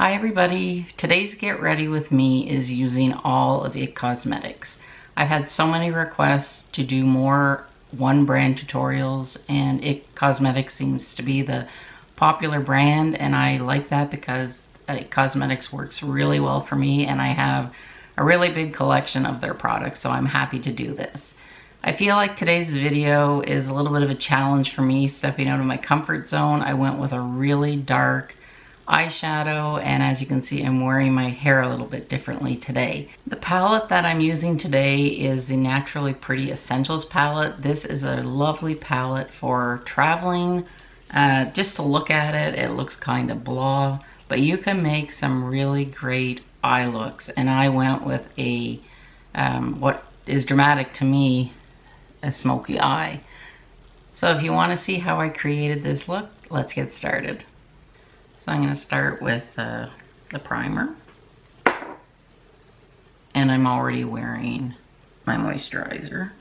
Hi everybody, today's Get Ready With Me is using all of IT Cosmetics. I've had so many requests to do more one brand tutorials, and IT Cosmetics seems to be the popular brand, and I like that because IT Cosmetics works really well for me, and I have a really big collection of their products, so I'm happy to do this. I feel like today's video is a little bit of a challenge for me, stepping out of my comfort zone. I went with a really dark eyeshadow, and as you can see, I'm wearing my hair a little bit differently today. The palette that I'm using today is the Naturally Pretty Essentials palette. This is a lovely palette for traveling. Just to look at it, it looks kind of blah, but you can make some really great eye looks, and I went with a what is dramatic to me, a smoky eye. So if you want to see how I created this look, let's get started. So I'm going to start with the primer, and I'm already wearing my moisturizer.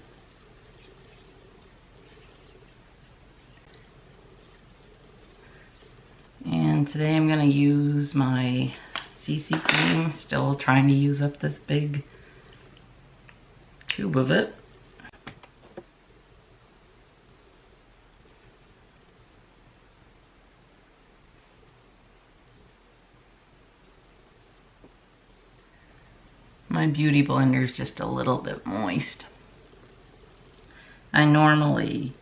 And today I'm going to use my CC cream, still trying to use up this big tube of it. My beauty blender is just a little bit moist. I normally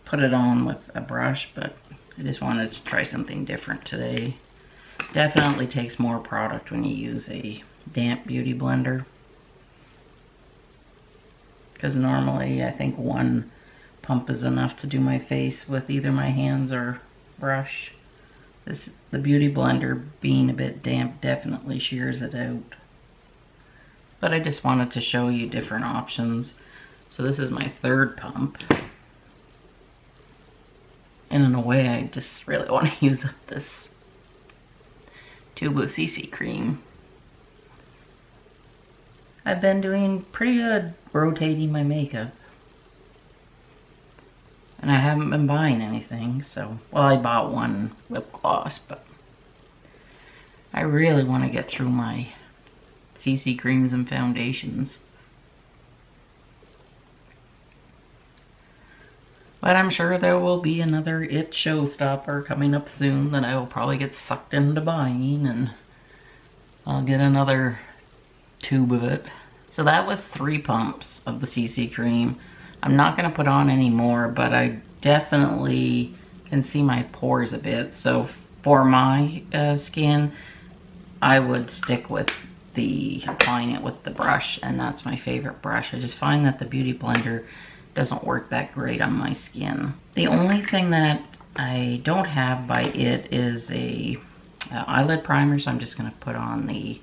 put it on with a brush, but I just wanted to try something different today. Definitely takes more product when you use a damp beauty blender, because normally I think one pump is enough to do my face with either my hands or brush. The beauty blender, being a bit damp, definitely shears it out. But I just wanted to show you different options. So this is my third pump. And in a way, I just really want to use up this tube of CC cream. I've been doing pretty good rotating my makeup. And I haven't been buying anything, so... Well, I bought one lip gloss, but... I really want to get through my CC creams and foundations. But I'm sure there will be another IT showstopper coming up soon that I will probably get sucked into buying, and I'll get another tube of it. So that was 3 pumps of the CC cream. I'm not going to put on any more, but I definitely can see my pores a bit. So for my skin, I would stick with applying it with the brush, and that's my favorite brush. I just find that the beauty blender doesn't work that great on my skin. The only thing that I don't have by IT is a eyelid primer, so I'm just going to put on the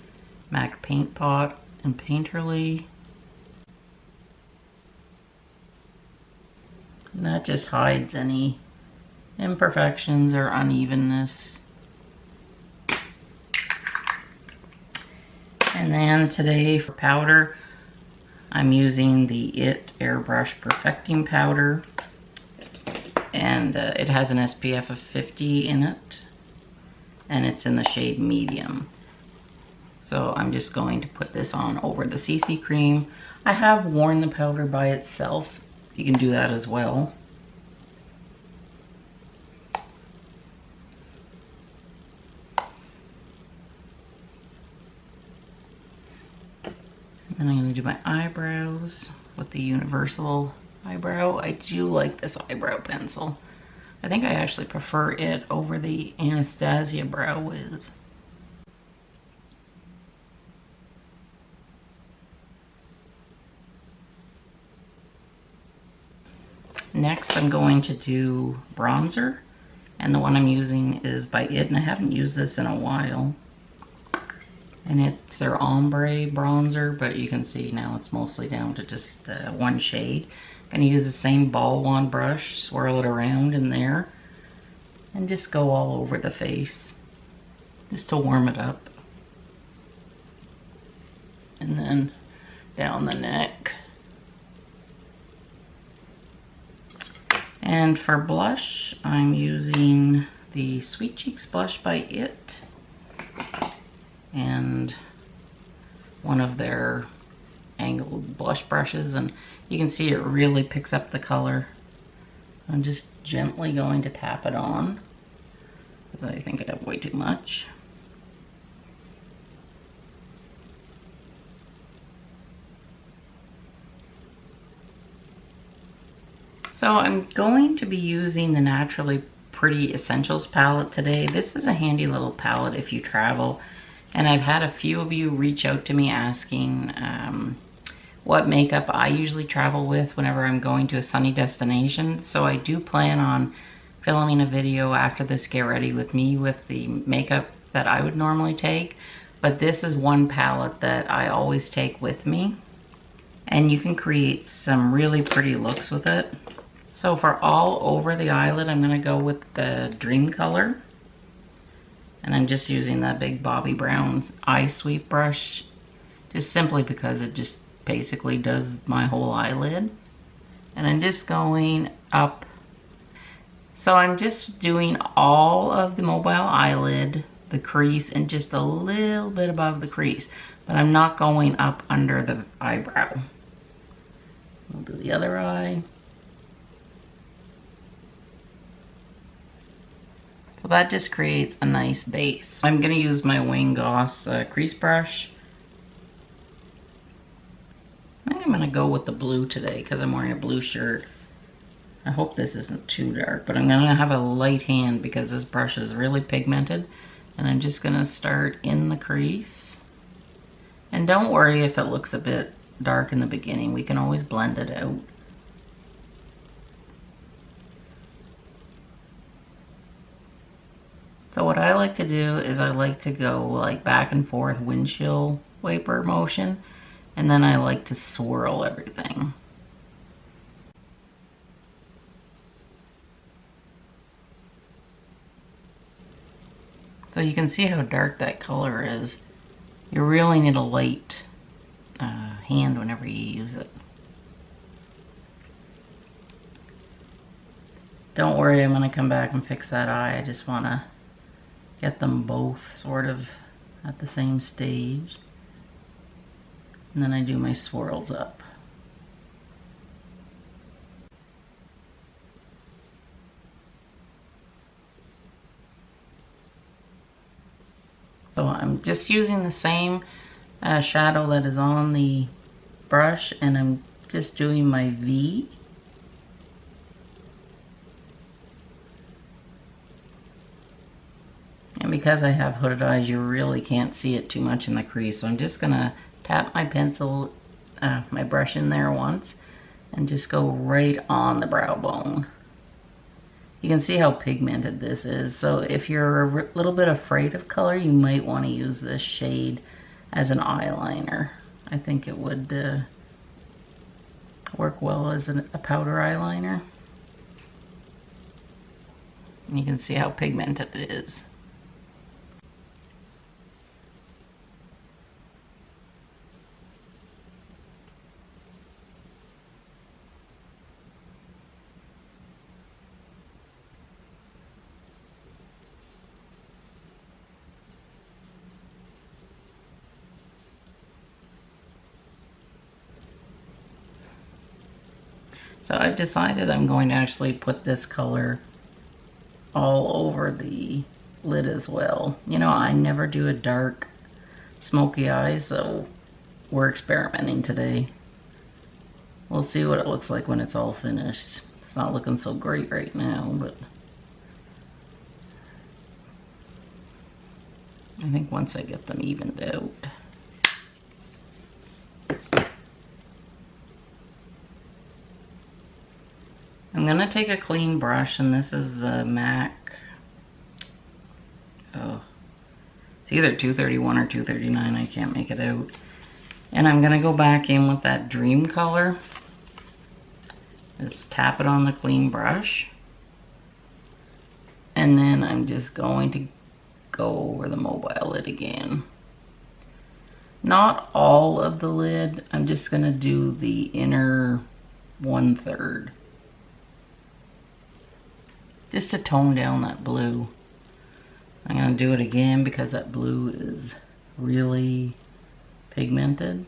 MAC Paint Pot and Painterly. And that just hides any imperfections or unevenness. And then today for powder, I'm using the IT Airbrush Perfecting Powder. And it has an SPF of 50 in it. And it's in the shade medium. So I'm just going to put this on over the CC cream. I have worn the powder by itself. You can do that as well. Then I'm going to do my eyebrows with the universal eyebrow. I do like this eyebrow pencil. I think I actually prefer it over the Anastasia Brow Wiz. Next I'm going to do bronzer, and the one I'm using is by IT, and I haven't used this in a while. And it's their ombre bronzer, but you can see now it's mostly down to just one shade. I'm going to use the same ball wand brush, swirl it around in there, and just go all over the face, just to warm it up. And then down the neck. And for blush, I'm using the Sweet Cheeks blush by IT. and one of their angled blush brushes, and you can see it really picks up the color. I'm just gently going to tap it on because I think I have way too much. So I'm going to be using the Naturally Pretty Essentials palette today. This is a handy little palette if you travel, and I've had a few of you reach out to me asking what makeup I usually travel with whenever I'm going to a sunny destination. So I do plan on filming a video after this Get Ready With Me with the makeup that I would normally take, but this is one palette that I always take with me, and you can create some really pretty looks with it. So for all over the eyelid, I'm going to go with the Dream Color. And I'm just using that big Bobbi Brown's eye sweep brush, just simply because it just basically does my whole eyelid. And I'm just going up. So I'm just doing all of the mobile eyelid, the crease, and just a little bit above the crease. But I'm not going up under the eyebrow. We'll do the other eye. So that just creates a nice base. I'm going to use my Wayne Goss crease brush. I think I'm going to go with the blue today because I'm wearing a blue shirt. I hope this isn't too dark, but I'm going to have a light hand because this brush is really pigmented. And I'm just going to start in the crease. And don't worry if it looks a bit dark in the beginning. We can always blend it out. So what I like to do is I like to go like back and forth windshield wiper motion, and then I like to swirl everything. So you can see how dark that color is. You really need a light hand whenever you use it. Don't worry, I'm going to come back and fix that eye. I just want to get them both sort of at the same stage. And then I do my swirls up. So I'm just using the same shadow that is on the brush, and I'm just doing my V. And because I have hooded eyes, you really can't see it too much in the crease. So I'm just gonna tap my pencil, my brush in there once, and just go right on the brow bone. You can see how pigmented this is. So if you're a little bit afraid of color, you might want to use this shade as an eyeliner. I think it would work well as a powder eyeliner. And you can see how pigmented it is. So I've decided I'm going to actually put this color all over the lid as well. You know, I never do a dark smoky eye, so we're experimenting today. We'll see what it looks like when it's all finished. It's not looking so great right now, but I think once I get them evened out. I'm going to take a clean brush, and this is the MAC, it's either 231 or 239, I can't make it out. And I'm going to go back in with that Dream Color. Just tap it on the clean brush. And then I'm just going to go over the mobile lid again. Not all of the lid, I'm just going to do the inner 1/3. Just to tone down that blue. I'm going to do it again because that blue is really pigmented.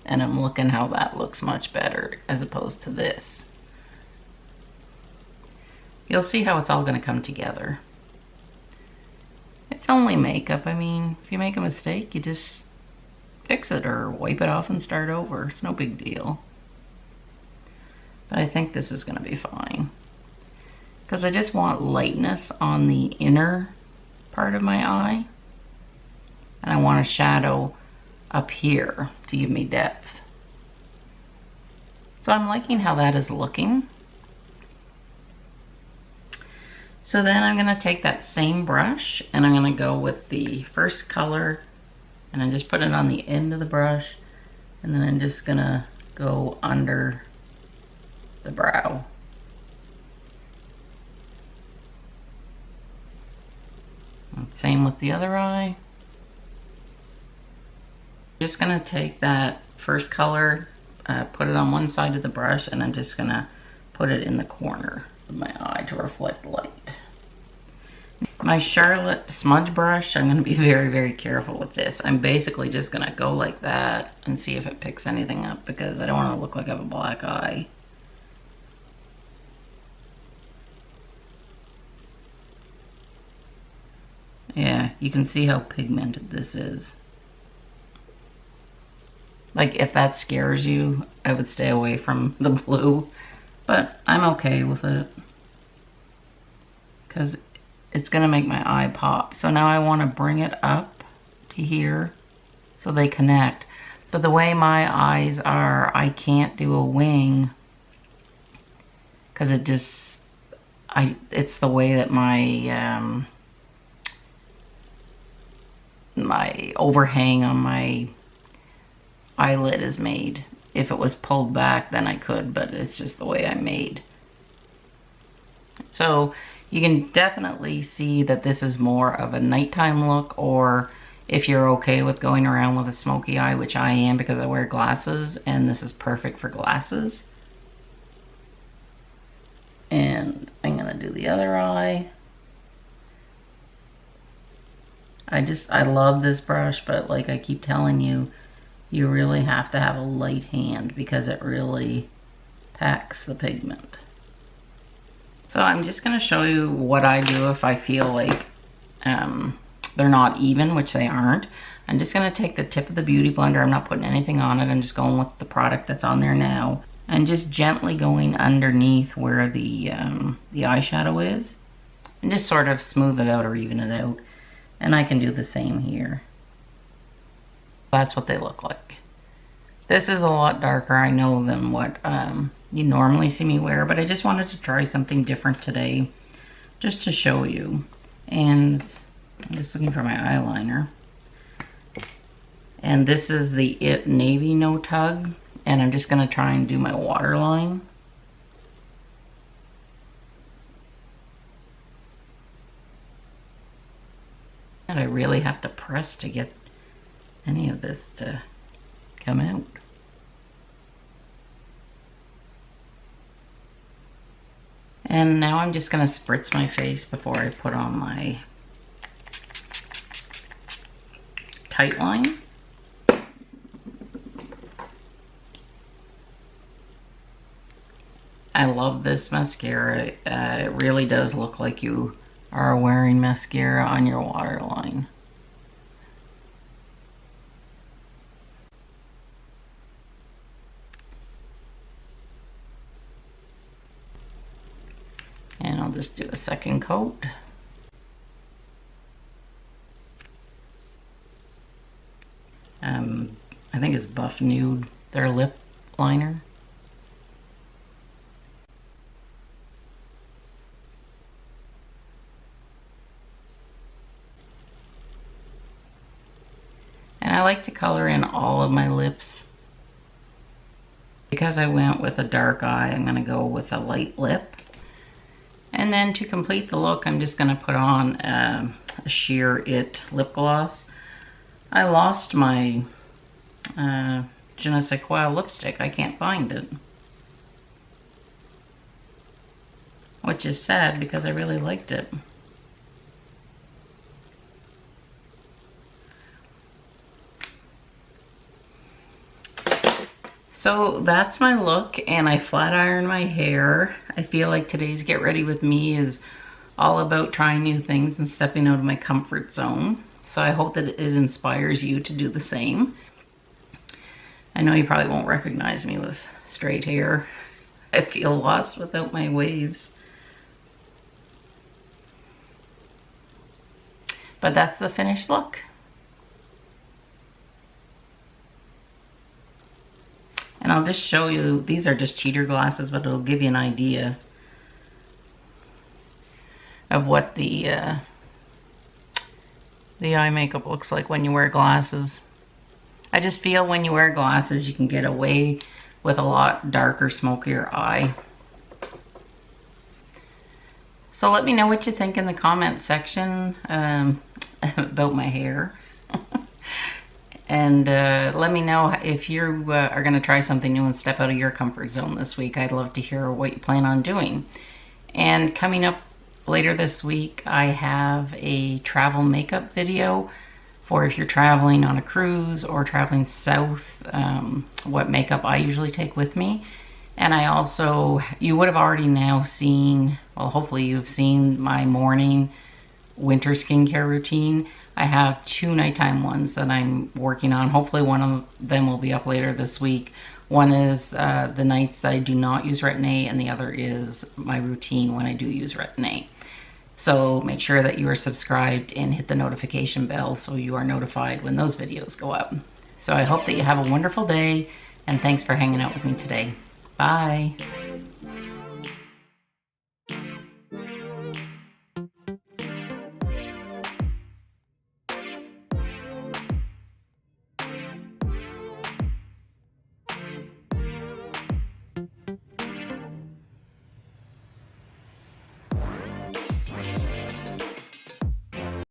And I'm looking how that looks much better as opposed to this. You'll see how it's all going to come together. It's only makeup. I mean, if you make a mistake, you just fix it or wipe it off and start over. It's no big deal. But I think this is going to be fine. Because I just want lightness on the inner part of my eye. And I want a shadow up here to give me depth. So I'm liking how that is looking. So then I'm going to take that same brush and I'm going to go with the first color and I just put it on the end of the brush, and then I'm just going to go under the brow. And same with the other eye. Just going to take that first color, put it on one side of the brush, and I'm just going to put it in the corner of my eye to reflect light. My Charlotte smudge brush, I'm going to be very, very careful with this. I'm basically just going to go like that and see if it picks anything up because I don't want to look like I have a black eye. Yeah, you can see how pigmented this is. Like, if that scares you, I would stay away from the blue, but I'm okay with it because it's gonna make my eye pop. So now I want to bring it up to here so they connect. But the way my eyes are, I can't do a wing because it just, it's the way that my my overhang on my eyelid is made. If it was pulled back, then I could, but it's just the way I'm made. So you can definitely see that this is more of a nighttime look, or if you're okay with going around with a smoky eye, which I am because I wear glasses, and this is perfect for glasses. And I'm gonna do the other eye. I love this brush, but like I keep telling you, you really have to have a light hand because it really packs the pigment. So I'm just going to show you what I do if I feel like they're not even, which they aren't. I'm just going to take the tip of the Beauty Blender. I'm not putting anything on it. I'm just going with the product that's on there now. And just gently going underneath where the eyeshadow is. And just sort of smooth it out or even it out. And I can do the same here. That's what they look like. This is a lot darker, I know, than what you normally see me wear, but I just wanted to try something different today, just to show you. And I'm just looking for my eyeliner. And this is the It Navy No Tug, and I'm just going to try and do my waterline. And I really have to press to get any of this to come out. And now I'm just going to spritz my face before I put on my Tightline. I love this mascara. It really does look like you are wearing mascara on your waterline. And I'll just do a second coat. I think it's Buff Nude, their lip liner. And I like to color in all of my lips. Because I went with a dark eye, I'm going to go with a light lip. And then to complete the look, I'm just going to put on a sheer It lip gloss. I lost my Je ne sais quoi lipstick. I can't find it. which is sad because I really liked it. So that's my look, and I flat iron my hair. I feel like today's Get Ready With Me is all about trying new things and stepping out of my comfort zone. So I hope that it inspires you to do the same. I know you probably won't recognize me with straight hair. I feel lost without my waves. But that's the finished look. And I'll just show you, these are just cheater glasses, but it'll give you an idea of what the eye makeup looks like when you wear glasses. I just feel when you wear glasses, you can get away with a lot darker, smokier eye. So let me know what you think in the comment section about my hair. And let me know if you are going to try something new and step out of your comfort zone this week. I'd love to hear what you plan on doing. And coming up later this week, I have a travel makeup video for if you're traveling on a cruise or traveling south, what makeup I usually take with me. And I also, you would have already now seen, well, hopefully you've seen my morning winter skincare routine. I have 2 nighttime ones that I'm working on. Hopefully one of them will be up later this week. One is the nights that I do not use Retin-A, and the other is my routine when I do use Retin-A. So make sure that you are subscribed and hit the notification bell so you are notified when those videos go up. So I hope that you have a wonderful day, and thanks for hanging out with me today. Bye.